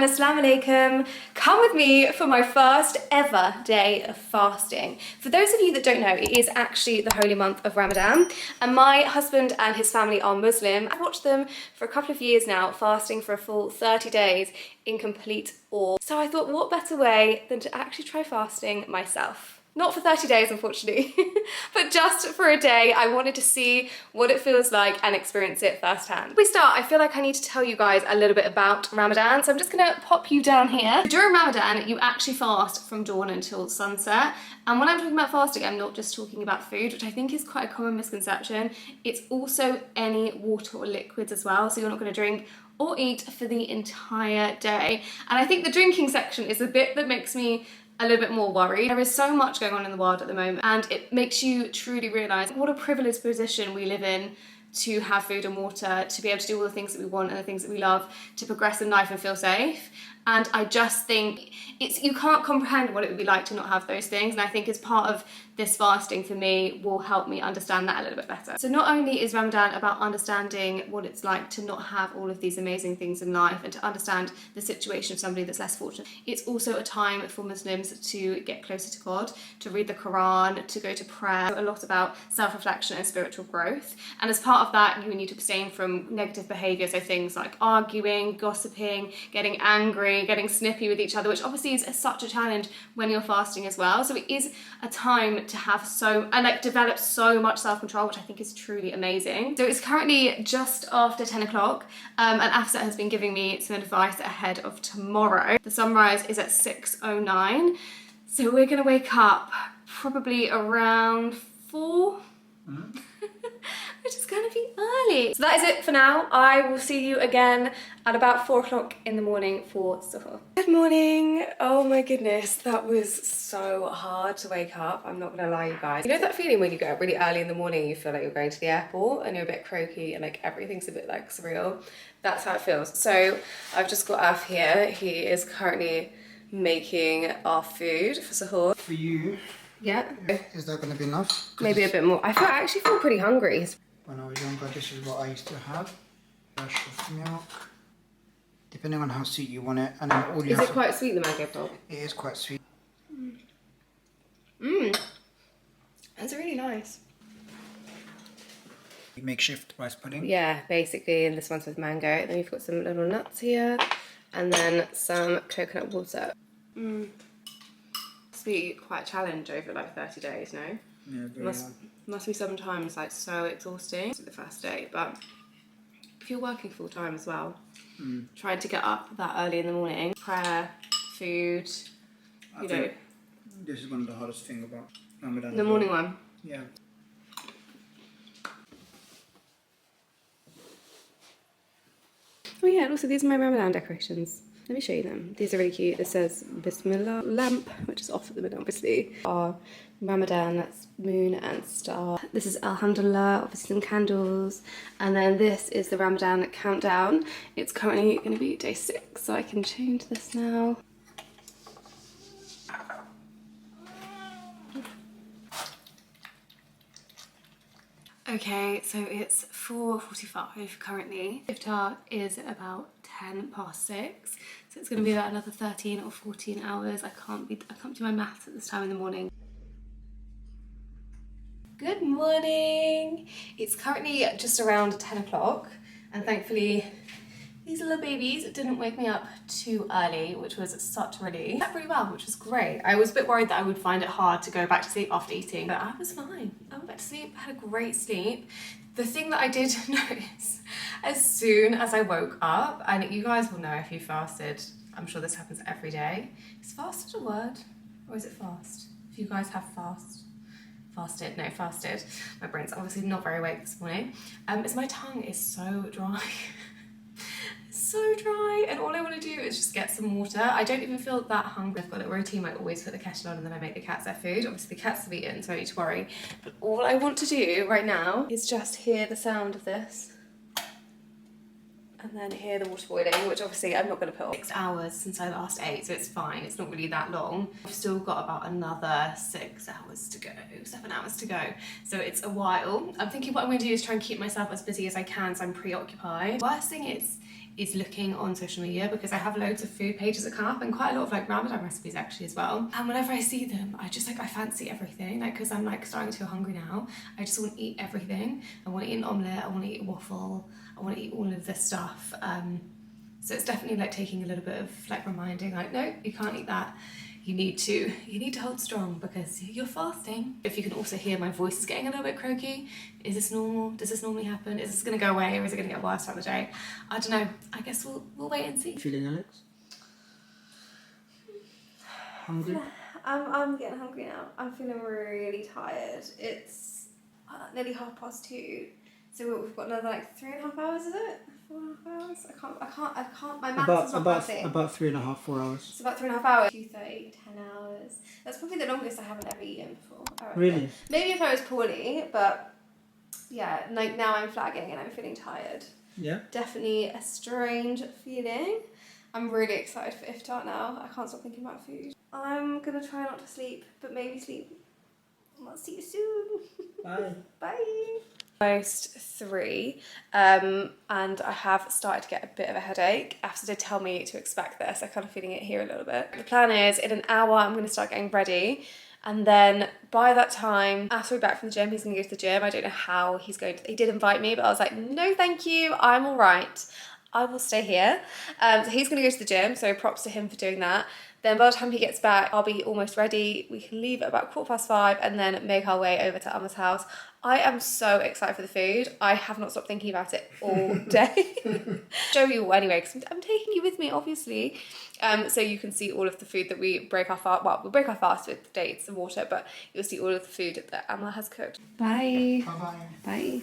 Assalamu alaikum. Come with me for my first ever day of fasting. For those of you that don't know, it is actually the holy month of Ramadan, and my husband and his family are Muslim. I've watched them for a couple of years now, fasting for a full 30 days in complete awe. So I thought, what better way than to actually try fasting myself? Not for 30 days, unfortunately, but just for a day. I wanted to see what it feels like and experience it firsthand. Before we start, I feel like I need to tell you guys a little bit about Ramadan, so I'm just gonna pop you down here. During Ramadan, you actually fast from dawn until sunset. And when I'm talking about fasting, I'm not just talking about food, which I think is quite a common misconception. It's also any water or liquids as well, so you're not gonna drink or eat for the entire day. And I think the drinking section is the bit that makes me a little bit more worried. There is so much going on in the world at the moment, and it makes you truly realise what a privileged position we live in to have food and water, to be able to do all the things that we want and the things that we love, to progress in life and feel safe. And I just think you can't comprehend what it would be like to not have those things. And I think as part of this fasting for me will help me understand that a little bit better. So not only is Ramadan about understanding what it's like to not have all of these amazing things in life and to understand the situation of somebody that's less fortunate, it's also a time for Muslims to get closer to God, to read the Quran, to go to prayer, a lot about self-reflection and spiritual growth. And as part of that, you need to abstain from negative behaviour, so things like arguing, gossiping, getting angry, getting snippy with each other, which obviously is such a challenge when you're fasting as well. So it is a time to have develop so much self-control, which I think is truly amazing. So it's currently just after 10 o'clock, and Afsat has been giving me some advice ahead of tomorrow. The sunrise is at 6:09, so we're gonna wake up probably around 4. Which is gonna be early. So that is it for now. I will see you again at about 4 o'clock in the morning for suhoor. Good morning. Oh my goodness, that was so hard to wake up. I'm not gonna lie, you guys. You know that feeling when you get up really early in the morning and you feel like you're going to the airport and you're a bit croaky and like everything's a bit like surreal? That's how it feels. So I've just got Af here. He is currently making our food for suhoor. For you, yeah. Is that going to be enough? Maybe a bit more. I actually feel pretty hungry. When I was younger, this is what I used to have. Dash of milk, depending on how sweet you want it, and then all you Is have it quite sweet, the mango pulp? It is quite sweet. That's really nice. Makeshift rice pudding. Yeah, basically, and this one's with mango. Then we've got some little nuts here, and then some coconut water. Must be quite a challenge over like 30 days, no? Yeah, very hard. Must be sometimes like so exhausting the first day, but if you're working full time as well, trying to get up that early in the morning, prayer, food, you know. This is one of the hardest things about Ramadan. The morning one. Yeah. Oh yeah, and also these are my Ramadan decorations. Let me show you them. These are really cute. This says Bismillah lamp, which is off at the minute, obviously. Our Ramadan, that's moon and star. This is Alhamdulillah, obviously some candles. And then this is the Ramadan countdown. It's currently going to be day 6, so I can change this now. Okay, so it's 4:45 currently. Iftar is about 6:10, so it's going to be about another 13 or 14 hours. I can't do my maths at this time in the morning. Good morning. It's currently just around 10 o'clock, and thankfully these little babies didn't wake me up too early, which was such a relief. Slept really well, which was great. I was a bit worried that I would find it hard to go back to sleep after eating, but I was fine. I went back to sleep, had a great sleep. The thing that I did notice as soon as I woke up, and you guys will know if you fasted, I'm sure this happens every day. Is fasted a word? Or is it fast? If you guys have fasted. My brain's obviously not very awake this morning. Is my tongue is so dry. So dry, and all I want to do is just get some water. I don't even feel that hungry. I've got a little routine. I always put the kettle on and then I make the cats their food. Obviously the cats have eaten, so I don't need to worry. But all I want to do right now is just hear the sound of this and then hear the water boiling, which obviously I'm not going to put on. 6 hours since I last ate, so it's fine. It's not really that long. I've still got about another 6 hours to go, 7 hours to go. So it's a while. I'm thinking what I'm going to do is try and keep myself as busy as I can, so I'm preoccupied. Worst thing is is looking on social media, because I have loads of food pages that come up and quite a lot of like Ramadan recipes actually as well. And whenever I see them, I just like, I fancy everything, like, because I'm like starting to feel hungry now. I just want to eat everything. I want to eat an omelette, I want to eat a waffle, I want to eat all of this stuff. So it's definitely like taking a little bit of like reminding, like, no, you can't eat that. You need to hold strong because you're fasting. If you can also hear my voice is getting a little bit croaky, is this normal? Does this normally happen? Is this gonna go away or is it gonna get worse throughout the day? I don't know. I guess we'll wait and see. Feeling, Alex? Hungry? I'm getting hungry now. I'm feeling really tired. It's nearly 2:30. So we've got another like 3.5 hours, is it? 4.5 hours? I can't, my maths is not passing. About 3.5, 4 hours. It's about 3.5 hours. 2:30, 10 hours. That's probably the longest I haven't ever eaten before. Really? Maybe if I was poorly, but yeah, like now I'm flagging and I'm feeling tired. Yeah? Definitely a strange feeling. I'm really excited for Iftar now. I can't stop thinking about food. I'm gonna try not to sleep, but maybe sleep. I'll see you soon. Bye. Bye. Almost 3, and I have started to get a bit of a headache. After did tell me to expect this, I'm kind of feeling it here a little bit. The plan is in an hour I'm going to start getting ready, and then by that time, after we're back from the gym, he's going to go to the gym. I don't know how he's going to, he did invite me, but I was like, no thank you, I'm all right, I will stay here. So he's going to go to the gym, so props to him for doing that. Then by the time he gets back, I'll be almost ready. We can leave at about 5:15 and then make our way over to Emma's house. I am so excited for the food. I have not stopped thinking about it all day. Show you all anyway, because I'm taking you with me, obviously. So you can see all of the food that we break our fast. Well, we break our fast with dates and water, but you'll see all of the food that Emma has cooked. Bye. Bye-bye. Bye.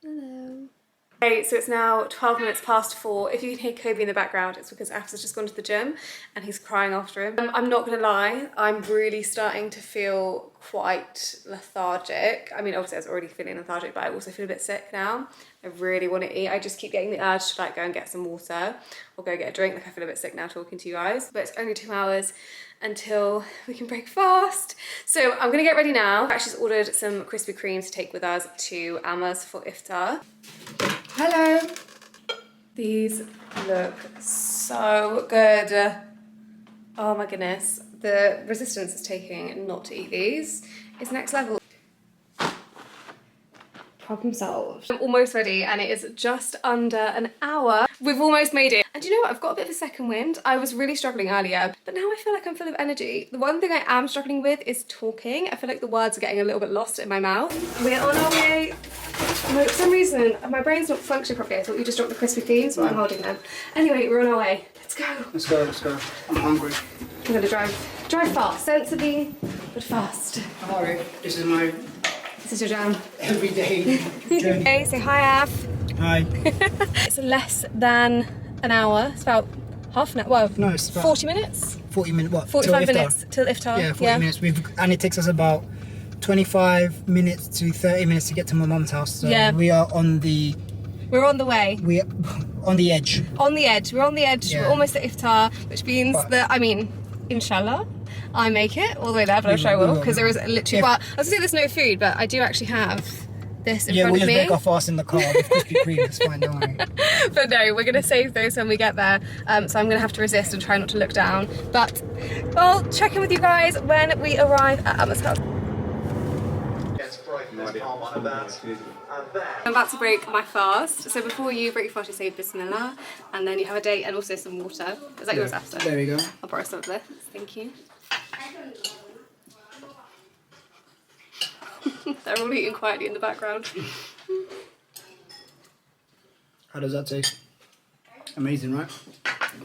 Hello. Okay, so it's now 4:12. If you can hear Kobe in the background, it's because Afs has just gone to the gym and he's crying after him. I'm not gonna lie, I'm really starting to feel quite lethargic. I mean, obviously I was already feeling lethargic, but I also feel a bit sick now. I really want to eat. I just keep getting the urge to like go and get some water or go get a drink. Like I feel a bit sick now talking to you guys, but it's only 2 hours until we can break fast. So I'm gonna get ready now. I've actually ordered some Krispy Kremes to take with us to Amma's for Iftar. Hello. These look so good. Oh my goodness. The resistance it's taking not to eat these is next level. Problem solved. I'm almost ready and it is just under an hour. We've almost made it. And you know what? I've got a bit of a second wind. I was really struggling earlier, but now I feel like I'm full of energy. The one thing I am struggling with is talking. I feel like the words are getting a little bit lost in my mouth. We're on our way. No, for some reason, my brain's not functioning properly. I thought you just dropped the Krispy Kremes, but I'm holding them. Anyway, we're on our way. Let's go. Let's go, let's go. I'm hungry. I'm gonna drive fast, sensibly, but fast. Don't worry, this is my This is your jam. everyday journey. Okay, say hi, Af. Hi. It's less than an hour. It's about half an hour. Well, No, it's about 40 minutes. 40 minutes, what? 45 till Iftar? minutes till Iftar. Yeah, 40 minutes. And it takes us about 25 minutes to 30 minutes to get to my mum's house. So Yeah. we are on the We're on the way. We're on the edge. On the edge. We're on the edge. Yeah. We're almost at Iftar, which means But- that, I mean, inshallah, I make it all the way there, but I'm sure I we will, will. because there is literally, Yeah. well, I was gonna say there's no food, but I do actually have this in Yeah, front we'll of just me. break our fast in the car with Krispy Kreme. It's fine, don't worry. But no, we're gonna save those when we get there. So I'm gonna have to resist and try not to look down. But I'll check in with you guys when we arrive at Emma's house. I'm about to break my fast. So before you break your fast, you say Bismillah, and then you have a date and also some water. Is that yours after? There we go. I'll borrow some of this. Thank you. They're all eating quietly in the background. How does that taste? Amazing, right?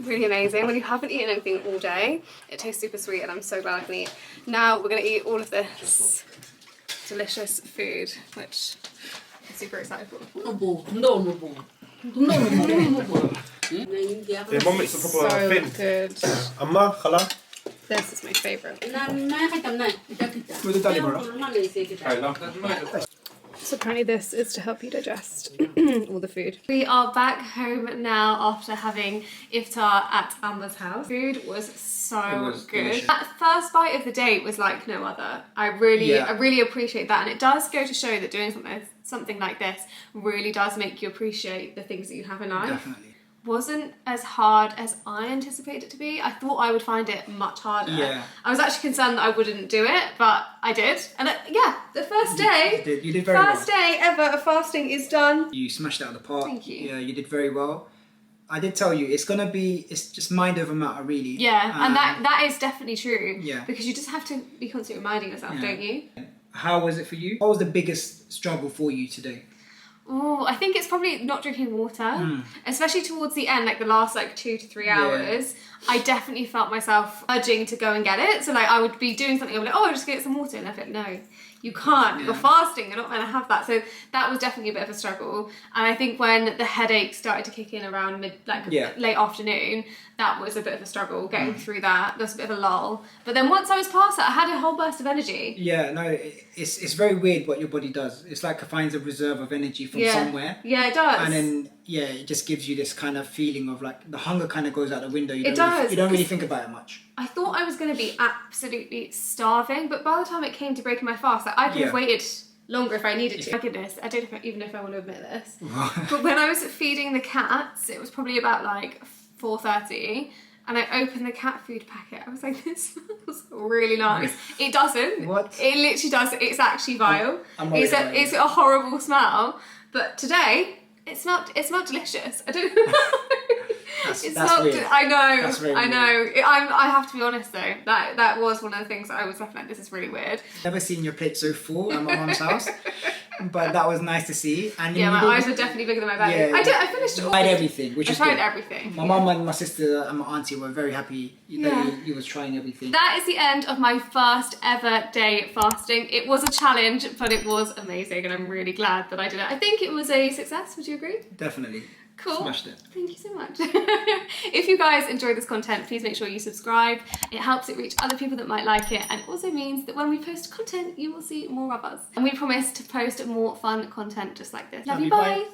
Really amazing. When you haven't eaten anything all day, it tastes super sweet, and I'm so glad I can eat. Now we're gonna eat all of this delicious food, which I'm super excited for. So good. This is my favourite. So apparently this is to help you digest all the food. We are back home now after having Iftar at Amber's house. Food was so good. delicious. That first bite of the day was like no other. I really appreciate that, and it does go to show that doing something like this really does make you appreciate the things that you have in life. Definitely. Wasn't as hard as I anticipated it to be. I thought I would find it much harder. Yeah. I was actually concerned that I wouldn't do it, but I did. And the first day, You did very well. first day ever of fasting is done. You smashed it out of the park. Thank you. Yeah, you did very well. I did tell you, it's just mind over matter, really. Yeah, and that is definitely true. Yeah. Because you just have to be constantly reminding yourself, don't you? How was it for you? What was the biggest struggle for you today? Oh, I think it's probably not drinking water, especially towards the end, like the last 2 to 3 hours. I definitely felt myself urging to go and get it. So I would be doing something, I'd be like, oh, I'll just get some water. And I'd be like, no, you can't. You're fasting. You're not meant to have that. So that was definitely a bit of a struggle. And I think when the headache started to kick in around late afternoon, that was a bit of a struggle getting through that. There was a bit of a lull. But then once I was past that, I had a whole burst of energy. Yeah, no, it's very weird what your body does. It's like it finds a reserve of energy from somewhere. Yeah, it does. And then, it just gives you this kind of feeling of the hunger kind of goes out the window. You don't really think about it much. I thought I was going to be absolutely starving, but by the time it came to breaking my fast, I could have waited longer if I needed to. My goodness, I don't even know if I want to admit this. But when I was feeding the cats, it was probably about 4:30, and I opened the cat food packet. I was like, this smells really nice. It doesn't. What? It literally does. It's actually vile. It's a horrible smell. But today, it smelled delicious. I don't know. That's weird. I know. That's very I know. I have to be honest though. That was one of the things that I was like, this is really weird. Never seen your plate so full at my mum's house, but that was nice to see. And yeah, my eyes were definitely bigger than my belly. Yeah, I finished all. I tried everything, which is good. I tried everything. My mum and my sister and my auntie were very happy that you was trying everything. That is the end of my first ever day fasting. It was a challenge, but it was amazing, and I'm really glad that I did it. I think it was a success. Would you agree? Definitely. Cool. Smashed it. Thank you so much. If you guys enjoy this content, please make sure you subscribe. It helps it reach other people that might like it, and it also means that when we post content, you will see more of us. And we promise to post more fun content just like this. Love you, bye.